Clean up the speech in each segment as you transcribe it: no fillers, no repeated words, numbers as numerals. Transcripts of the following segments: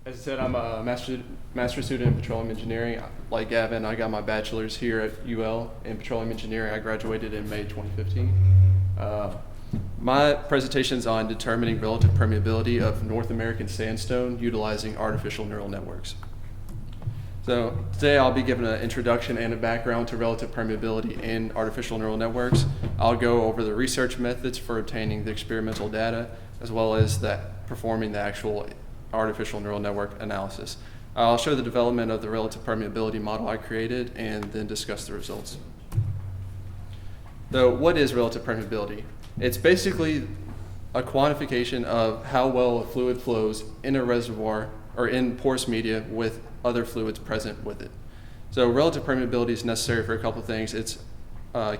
As I said, I'm a master student in petroleum engineering. Like Gavin, I got my bachelor's here at UL in petroleum engineering. I graduated in May 2015. My presentation is on determining relative permeability of North American sandstone utilizing artificial neural networks. So today I'll be giving an introduction and a background to relative permeability in artificial neural networks. I'll go over the research methods for obtaining the experimental data, as well as performing the actual artificial neural network analysis. I'll show the development of the relative permeability model I created and then discuss the results. So what is relative permeability? It's basically a quantification of how well a fluid flows in a reservoir or in porous media with other fluids present with it. So relative permeability is necessary for a couple of things. It's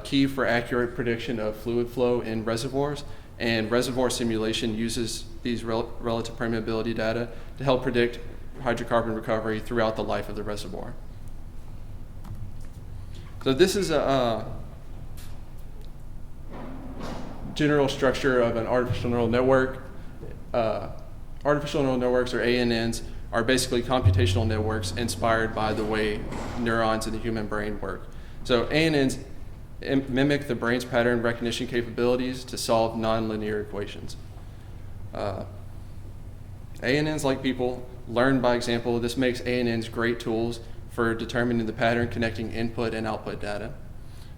key for accurate prediction of fluid flow in reservoirs, and reservoir simulation uses these relative permeability data to help predict hydrocarbon recovery throughout the life of the reservoir. So this is a general structure of an artificial neural network. Artificial neural networks, or ANNs, are basically computational networks inspired by the way neurons in the human brain work. So ANNs mimic the brain's pattern recognition capabilities to solve nonlinear equations. ANNs, like people, learn by example. This makes ANNs great tools for determining the pattern connecting input and output data.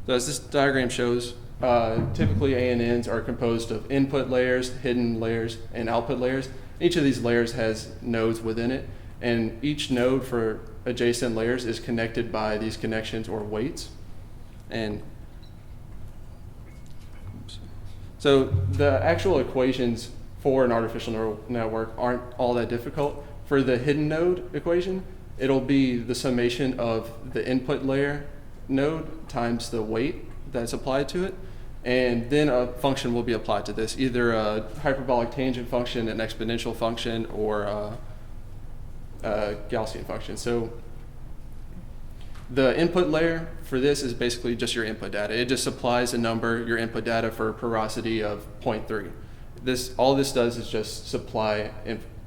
So as this diagram shows, typically ANNs are composed of input layers, hidden layers, and output layers. Each of these layers has nodes within it, and each node for adjacent layers is connected by these connections or weights. And so the actual equations for an artificial neural network aren't all that difficult. For the hidden node equation, it'll be the summation of the input layer node times the weight that's applied to it. And then a function will be applied to this, either a hyperbolic tangent function, an exponential function, or a Gaussian function. So the input layer for this is basically just your input data. It just supplies a number, your input data, for a porosity of 0.3. All this does is just supply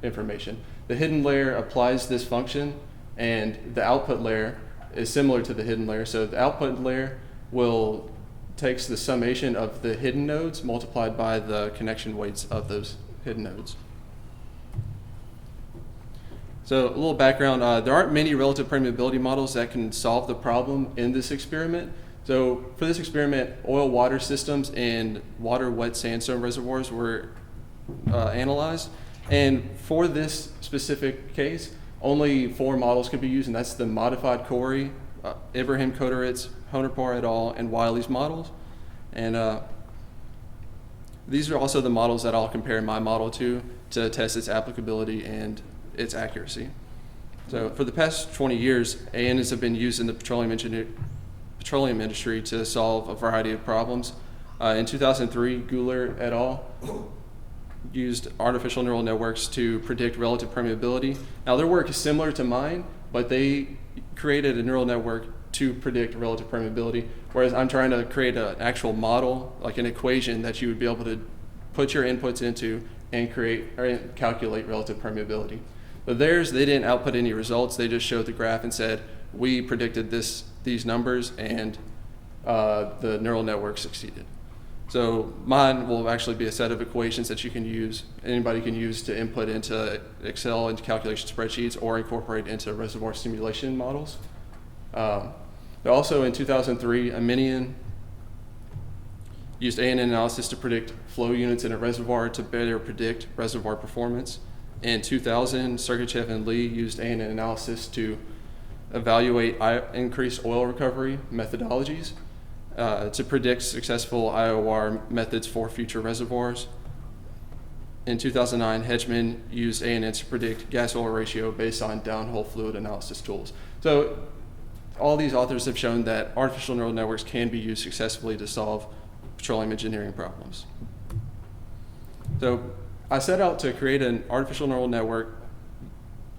information. The hidden layer applies this function, and the output layer is similar to the hidden layer. So the output layer takes the summation of the hidden nodes multiplied by the connection weights of those hidden nodes. So a little background, there aren't many relative permeability models that can solve the problem in this experiment. So for this experiment, oil-water systems and water-wet sandstone reservoirs were analyzed. And for this specific case, only 4 models could be used, and that's the modified Corey, Ibrahim Kodaritz, Honerpar et al., and Wiley's models. And these are also the models that I'll compare my model to test its applicability and its accuracy. So for the past 20 years, ANNs have been used in the petroleum industry to solve a variety of problems. In 2003, Guler et al. Used artificial neural networks to predict relative permeability. Now their work is similar to mine, but they created a neural network to predict relative permeability, whereas I'm trying to create an actual model, like an equation that you would be able to put your inputs into and calculate relative permeability. But theirs, they didn't output any results. They just showed the graph and said, we predicted these numbers, and the neural network succeeded. So mine will actually be a set of equations that anybody can use to input into Excel and calculation spreadsheets or incorporate into reservoir simulation models. But also in 2003, Aminian used ANN analysis to predict flow units in a reservoir to better predict reservoir performance. In 2000, Sergachev and Lee used ANN analysis to evaluate increased oil recovery methodologies to predict successful IOR methods for future reservoirs. In 2009, Hedgeman used ANN to predict gas-oil ratio based on downhole fluid analysis tools. So all these authors have shown that artificial neural networks can be used successfully to solve petroleum engineering problems. So I set out to create an artificial neural network,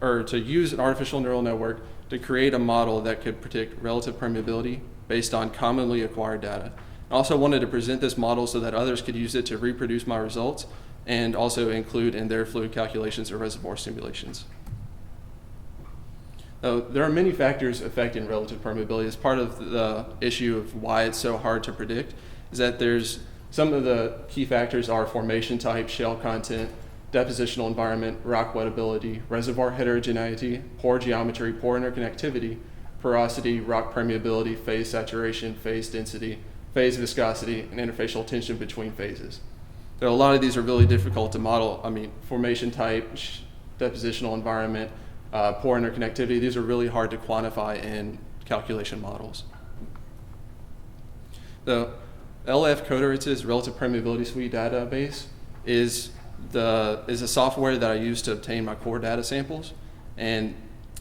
or to use an artificial neural network to create a model that could predict relative permeability based on commonly acquired data. I also wanted to present this model so that others could use it to reproduce my results and also include in their fluid calculations or reservoir simulations. There are many factors affecting relative permeability. As part of the issue of why it's so hard to predict is that there's some of the key factors are formation type, shale content, depositional environment, rock wettability, reservoir heterogeneity, pore geometry, pore interconnectivity, porosity, rock permeability, phase saturation, phase density, phase viscosity, and interfacial tension between phases. So a lot of these are really difficult to model. I mean, formation type, depositional environment, pore interconnectivity, these are really hard to quantify in calculation models. The LAGCO, it's Relative Permeability Suite database, is a software that I use to obtain my core data samples. And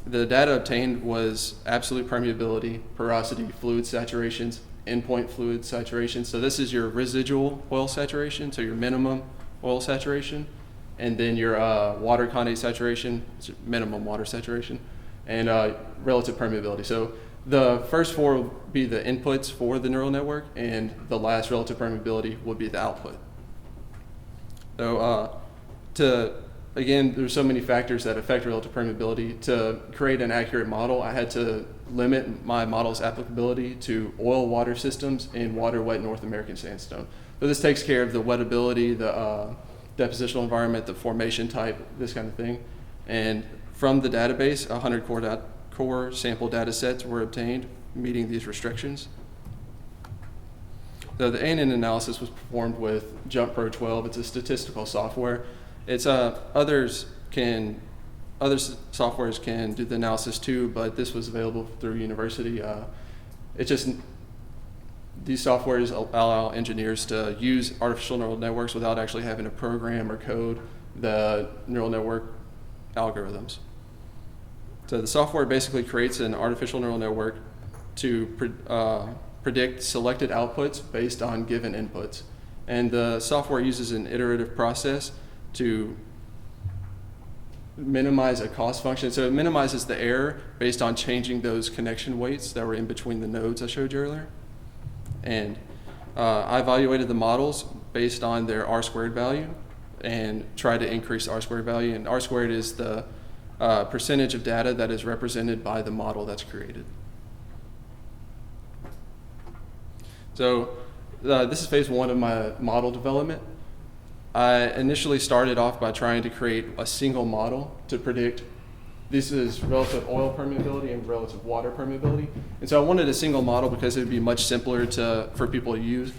the data obtained was absolute permeability, porosity, fluid saturations, endpoint fluid saturation. So this is your residual oil saturation, so your minimum oil saturation, and then your water condensate saturation, minimum water saturation, and relative permeability. So the first four will be the inputs for the neural network, and the last, relative permeability, will be the output. So again, there's so many factors that affect relative permeability. To create an accurate model, I had to limit my model's applicability to oil water systems in water wet North American sandstone. So this takes care of the wettability, the depositional environment, the formation type, this kind of thing. And from the database, 100 core sample data sets were obtained, meeting these restrictions. So the ANN analysis was performed with Jump Pro 12. It's a statistical software. It's other softwares can do the analysis too, but this was available through university. These softwares allow engineers to use artificial neural networks without actually having to program or code the neural network algorithms. So the software basically creates an artificial neural network to predict selected outputs based on given inputs. And the software uses an iterative process to minimize a cost function. So it minimizes the error based on changing those connection weights that were in between the nodes I showed you earlier. And I evaluated the models based on their R-squared value and tried to increase R-squared value. And R-squared is the percentage of data that is represented by the model that's created. So this is phase one of my model development. I initially started off by trying to create a single model to predict, this is relative oil permeability and relative water permeability. And so I wanted a single model because it would be much simpler for people to use.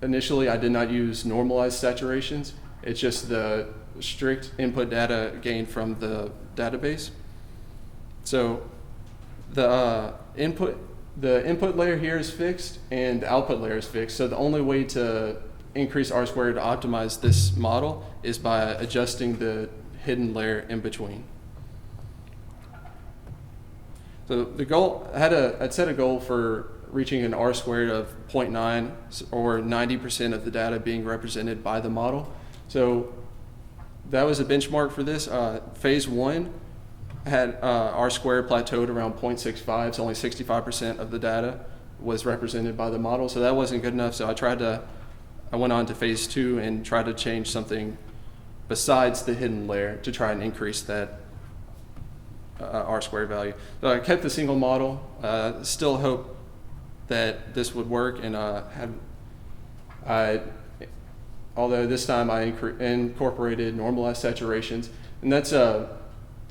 Initially, I did not use normalized saturations. It's just the strict input data gained from the database. So the input layer here is fixed and the output layer is fixed. So the only way to increase R-squared to optimize this model is by adjusting the hidden layer in between. So the goal, I'd set a goal for reaching an R-squared of 0.9 or 90% of the data being represented by the model. So that was a benchmark for this. Phase one had R-squared plateaued around 0.65, so only 65% of the data was represented by the model. So that wasn't good enough, so I went on to phase two and tried to change something besides the hidden layer to try and increase that R-squared value. So I kept the single model, still hope that this would work, and although this time I incorporated normalized saturations, and that's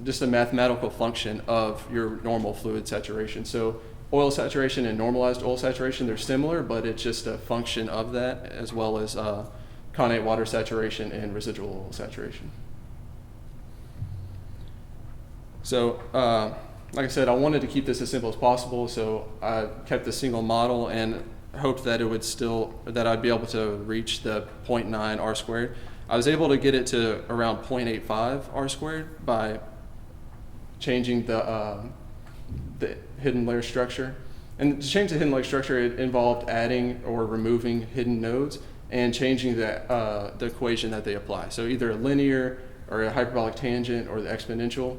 just a mathematical function of your normal fluid saturation. So oil saturation and normalized oil saturation, they're similar, but it's just a function of that, as well as connate water saturation and residual oil saturation. So like I said, I wanted to keep this as simple as possible, so I kept the single model and hoped that I'd be able to reach the 0.9 R-squared. I was able to get it to around 0.85 R-squared by changing the hidden layer structure. And to change the hidden layer structure, it involved adding or removing hidden nodes and changing the equation that they apply. So either a linear or a hyperbolic tangent or the exponential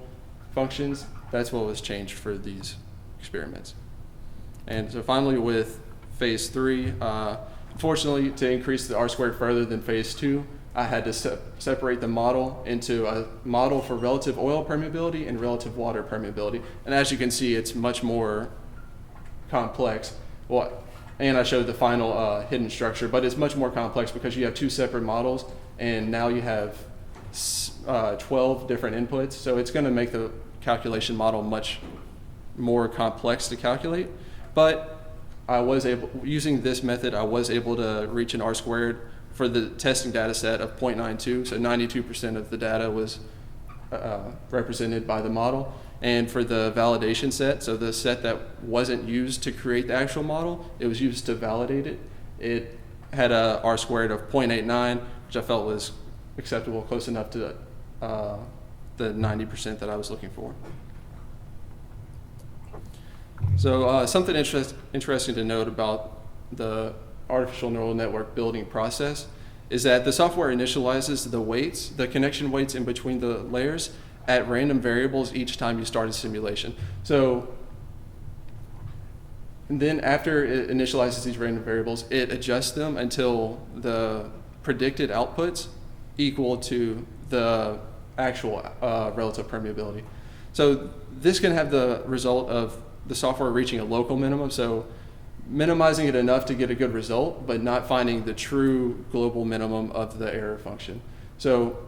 functions, that's what was changed for these experiments. And so finally with phase three, unfortunately to increase the R-squared further than phase two, I had to separate the model into a model for relative oil permeability and relative water permeability. And as you can see, it's much more complex. Well, and I showed the final hidden structure, but it's much more complex because you have two separate models, and now you have 12 different inputs. So it's going to make the calculation model much more complex to calculate. But using this method, I was able to reach an R-squared for the testing data set of 0.92, so 92% of the data was represented by the model. And for the validation set, so the set that wasn't used to create the actual model, it was used to validate it. It had a R-squared of 0.89, which I felt was acceptable, close enough to the 90% that I was looking for. So something interesting to note about the artificial neural network building process is that the software initializes the weights, the connection weights in between the layers at random variables each time you start a simulation. So, and then after it initializes these random variables, it adjusts them until the predicted outputs equal to the actual relative permeability. So this can have the result of the software reaching a local minimum, so minimizing it enough to get a good result, but not finding the true global minimum of the error function. So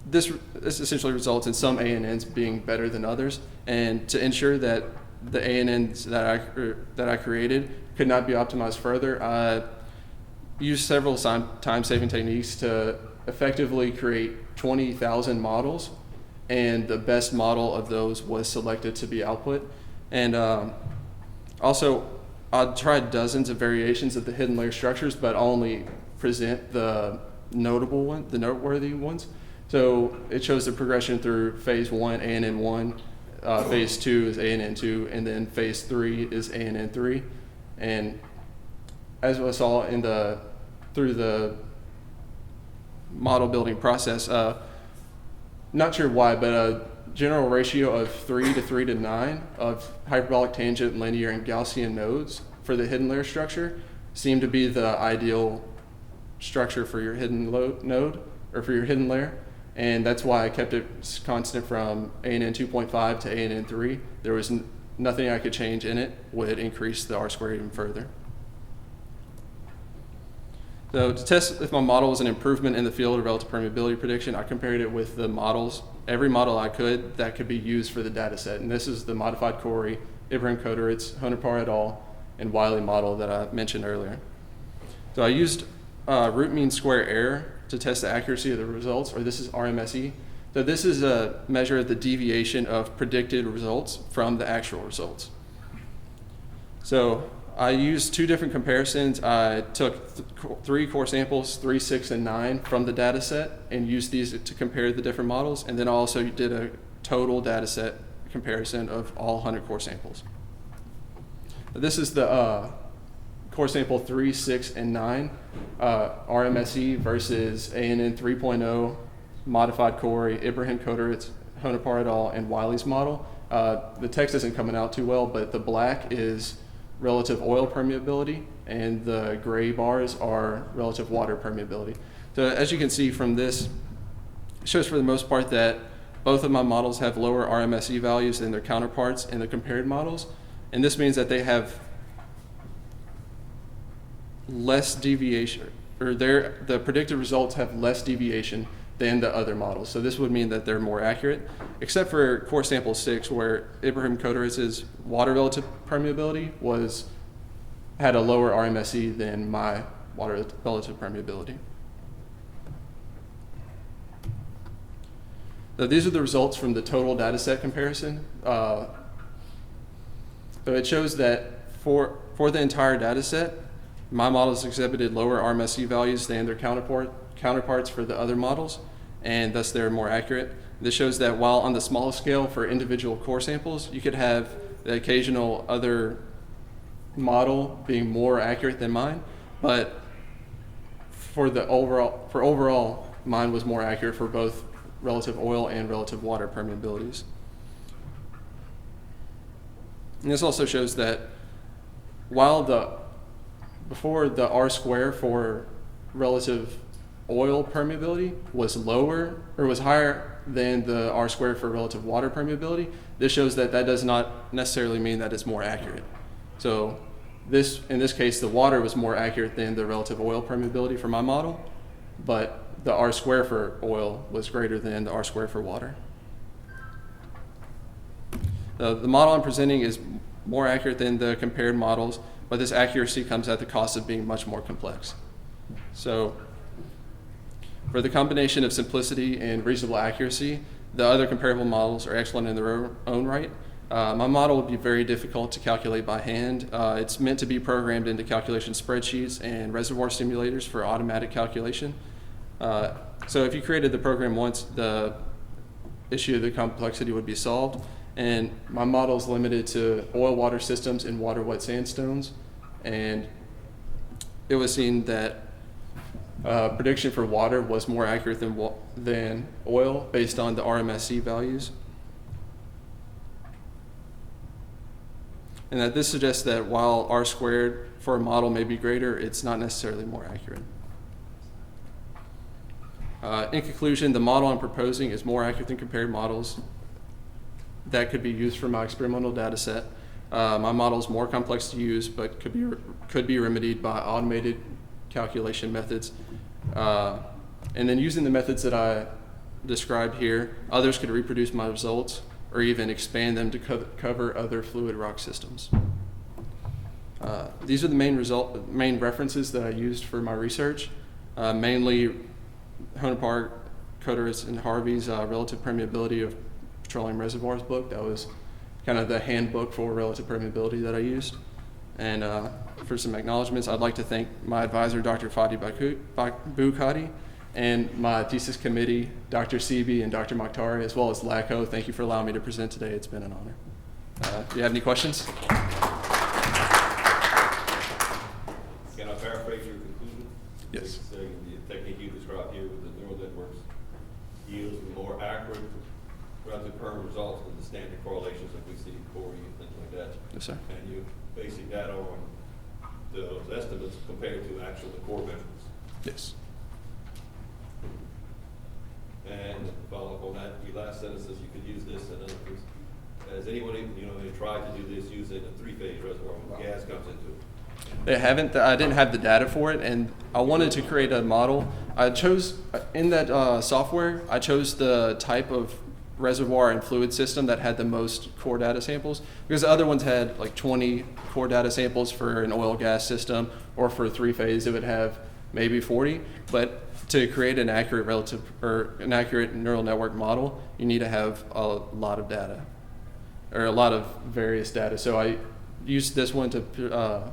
this essentially results in some ANNs being better than others, and to ensure that the ANNs that I created could not be optimized further, I used several time-saving techniques to effectively create 20,000 models, and the best model of those was selected to be output. And also, I tried dozens of variations of the hidden layer structures, but only present the noteworthy ones. So it shows the progression through phase 1, ANN1, phase 2 is ANN2, and then phase 3 is ANN3. And as I saw through the model building process, not sure why, but a general ratio of 3 to 3 to 9 of hyperbolic, tangent, linear, and Gaussian nodes for the hidden layer structure seemed to be the ideal structure for your hidden node, or for your hidden layer. And that's why I kept it constant from ANN 2.5 to ANN 3. There was nothing I could change in it would increase the R-squared even further. So to test if my model was an improvement in the field of relative permeability prediction, I compared it with the models, every model I could that could be used for the data set. And this is the modified Corey, Ibrahim Kodoritz, Honapar et al., and Wiley model that I mentioned earlier. So I used root mean square error to test the accuracy of the results, or this is RMSE. So this is a measure of the deviation of predicted results from the actual results. So I used two different comparisons. I took 3 core samples, 3, 6, and 9 from the data set, and used these to compare the different models. And then I also did a total data set comparison of all 100 core samples. This is the core sample 3, 6, and 9, RMSE versus ANN 3.0, modified Corey, Ibrahim Kodoritz, Honapar et al., and Wiley's model. The text isn't coming out too well, but the black is relative oil permeability, and the gray bars are relative water permeability. So as you can see from this, it shows for the most part that both of my models have lower RMSE values than their counterparts in the compared models, and this means that they have less deviation, or the predicted results have less deviation than the other models. So this would mean that they're more accurate, except for core sample 6, where Ibrahim Kodoritz's water relative permeability had a lower RMSE than my water relative permeability. So these are the results from the total data set comparison. So it shows that for the entire data set, my models exhibited lower RMSE values than their counterparts for the other models, and thus they're more accurate. This shows that while on the smallest scale for individual core samples, you could have the occasional other model being more accurate than mine, but for overall, mine was more accurate for both relative oil and relative water permeabilities. And this also shows that while before the R square for relative oil permeability was lower or was higher than the R squared for relative water permeability, this shows that that does not necessarily mean that it's more accurate. So in this case, the water was more accurate than the relative oil permeability for my model, but the R squared for oil was greater than the R squared for water. The model I'm presenting is more accurate than the compared models, but this accuracy comes at the cost of being much more complex. So for the combination of simplicity and reasonable accuracy, the other comparable models are excellent in their own right. My model would be very difficult to calculate by hand. It's meant to be programmed into calculation spreadsheets and reservoir simulators for automatic calculation. So if you created the program once, the issue of the complexity would be solved. And my model is limited to oil water systems and water wet sandstones. And it was seen that prediction for water was more accurate than oil based on the RMSC values. And that this suggests that while R squared for a model may be greater, it's not necessarily more accurate. In conclusion, the model I'm proposing is more accurate than compared models that could be used for my experimental data set. My model is more complex to use, but could be remedied by automated calculation methods. And then using the methods that I described here, others could reproduce my results or even expand them to cover other fluid rock systems. These are the main references that I used for my research, mainly Honapar, Coteris, and Harvey's Relative Permeability of Petroleum Reservoirs book. That was kind of the handbook for relative permeability that I used. And for some acknowledgments, I'd like to thank my advisor, Dr. Fadi Bukhari, and my thesis committee, Dr. Sebi and Dr. Makhtari, as well as LAGCO. Thank you for allowing me to present today. It's been an honor. Do you have any questions? Can I paraphrase your conclusion? Yes. Saying the technique you described here with the neural networks yields more accurate relative perm results than the standard correlations that we see in Corey and things like that. Yes, sir. And you're basing that on those estimates compared to actual core measurements. Yes. And to follow up on that, your last sentence says you could use this and other things. Has anyone, they tried to do this using a three-phase reservoir when gas comes into it? They haven't. I didn't have the data for it, and I wanted to create a model. I chose, in that software, I chose the type of reservoir and fluid system that had the most core data samples, because the other ones had like 20 core data samples for an oil gas system, or for three-phase it would have maybe 40. But to create an accurate neural network model, you need to have a lot of data, or a lot of various data. So I used this one to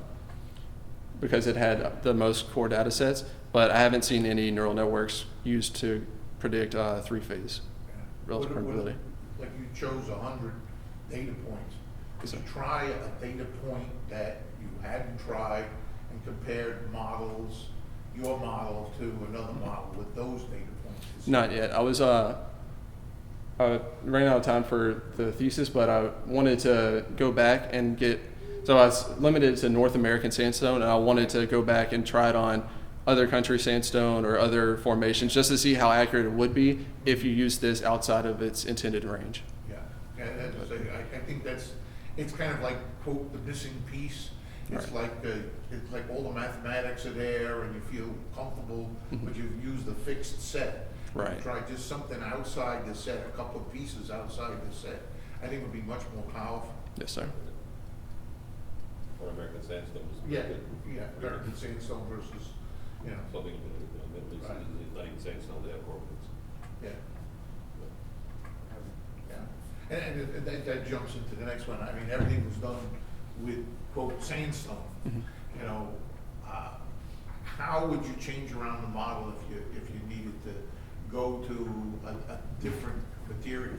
because it had the most core data sets, but I haven't seen any neural networks used to predict three-phase relative permeability. Like you chose 100 data points. Did you try a data point that you hadn't tried and compared models, your model to another model with those data points? Not yet. I was ran out of time for the thesis, but I wanted to go back and so I was limited to North American sandstone, and I wanted to go back and try it on other country sandstone or other formations just to see how accurate it would be if you use this outside of its intended range. Yeah, I think it's kind of like, quote, the missing piece. It's Right. it's like all the mathematics are there and you feel comfortable, but you've used the fixed set. Right. You try just something outside the set, a couple of pieces outside the set. I think it would be much more powerful. Yes, sir. Or American sandstone was Yeah, American sandstone versus, something Middle East, Right. not even sandstone, they have organs. yeah. Yeah. And that jumps into the next one. I mean, everything was done with, quote, sandstone. How would you change around the model if you needed to go to a different material?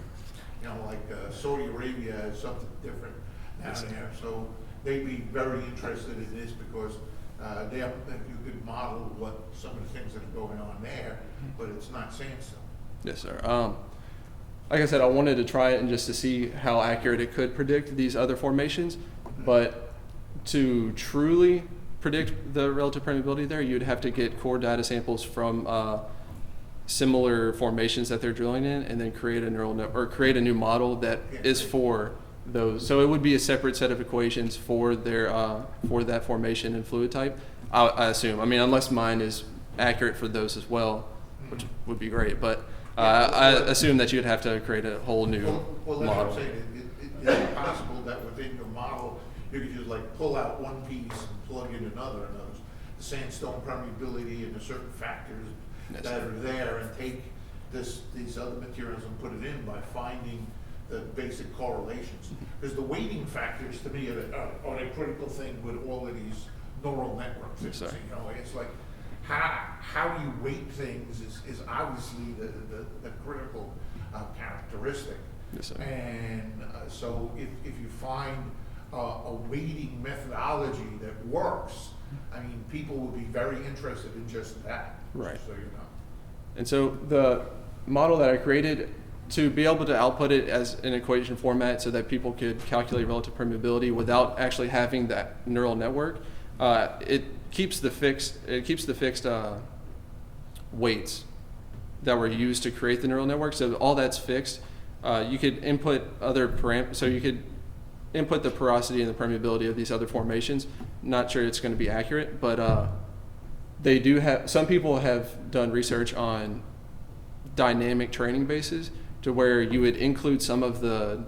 Like Saudi Arabia has something different down there, so they'd be very interested in this because you could model what some of the things that are going on there, but it's not sandstone. Yes, sir. Like I said, I wanted to try it and just to see how accurate it could predict these other formations, but to truly predict the relative permeability there, you'd have to get core data samples from similar formations that they're drilling in, and then create a neural net or create a new model that is for those. So it would be a separate set of equations for their for that formation and fluid type. I assume. I mean, unless mine is accurate for those as well, which would be great. But I assume that you'd have to create a whole new Well, that's model. what I'm saying. Is it possible that within your model, you could just like pull out one piece and plug in another, and those, the sandstone permeability and the certain factors Yes. that are there, and take these other materials and put it in by finding the basic correlations? Because the weighting factors, to me, are a critical thing with all of these neural networks. Yes, sir. You know, it's like, how you weight things is obviously the critical characteristic. Yes, sir. And so if you find a weighting methodology that works, I mean, people will be very interested in just that. Right. So you know. And so the model that I created, to be able to output it as an equation format so that people could calculate relative permeability without actually having that neural network, it keeps the fixed weights that were used to create the neural network. So all that's fixed. You could input other parameters. So you could input the porosity and the permeability of these other formations. Not sure it's going to be accurate, but they do have. Some people have done research on dynamic training bases, to where you would include some of the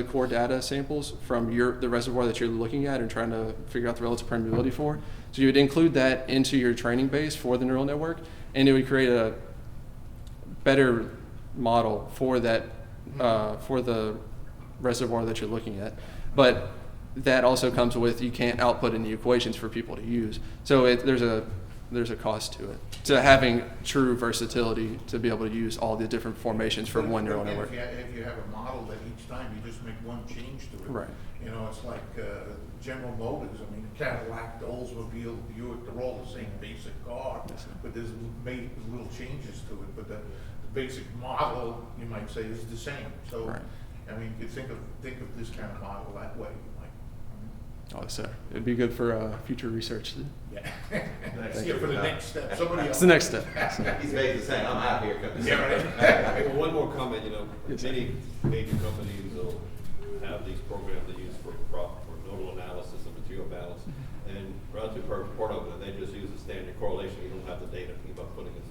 core data samples from the reservoir that you're looking at and trying to figure out the relative permeability for. So you would include that into your training base for the neural network, and it would create a better model for that for the reservoir that you're looking at. But that also comes with, you can't output any equations for people to use. So there's a cost to it, to having true versatility to be able to use all the different formations for one neural network. If you have a model that each time you just make one change to it. Right. You know, it's like General Motors. I mean, Cadillac, the Oldsmobile, the Buick, they're all the same basic car, Yes, sir. but there's made little changes to it. But the basic model, you might say, is the same. So, Right. I mean, you could think of this kind of model that way. Oh, sir. It'd be good for future research. Yeah. Thank Yeah, you. for the next step. Somebody else. That's the next step. He's basically saying, I'm out here. Yeah, right. Well, one more comment, Yes, sir. many major companies will have these programs they use for nodal analysis and material balance, and relative part of it, and they just use the standard correlation. You don't have the data to keep up putting it.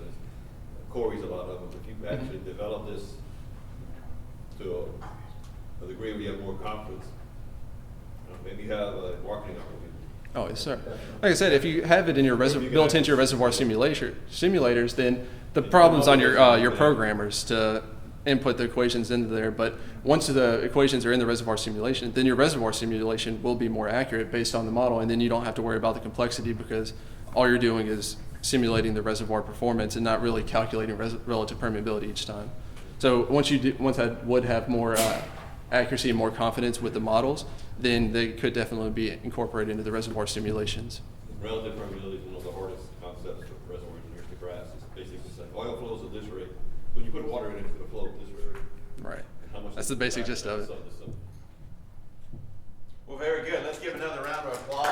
Corey's a lot of them. If you actually develop this to a degree where you have more confidence, maybe you have a marketing opportunity. Oh, yes, sir. Like I said, if you have it in your built into your reservoir simulators, then the problem's on your programmers to input the equations into there. But once the equations are in the reservoir simulation, then your reservoir simulation will be more accurate based on the model, and then you don't have to worry about the complexity, because all you're doing is simulating the reservoir performance and not really calculating relative permeability each time. So once I would have more accuracy and more confidence with the models, then they could definitely be incorporated into the reservoir simulations. Relative permeability is one of the hardest concepts for reservoir engineers to grasp. It's basically saying oil flows at this rate. When you put water in it, it's going to flow at this rate. Right. And how much That's the basic gist of it. So- Well, very good. Let's give another round of applause.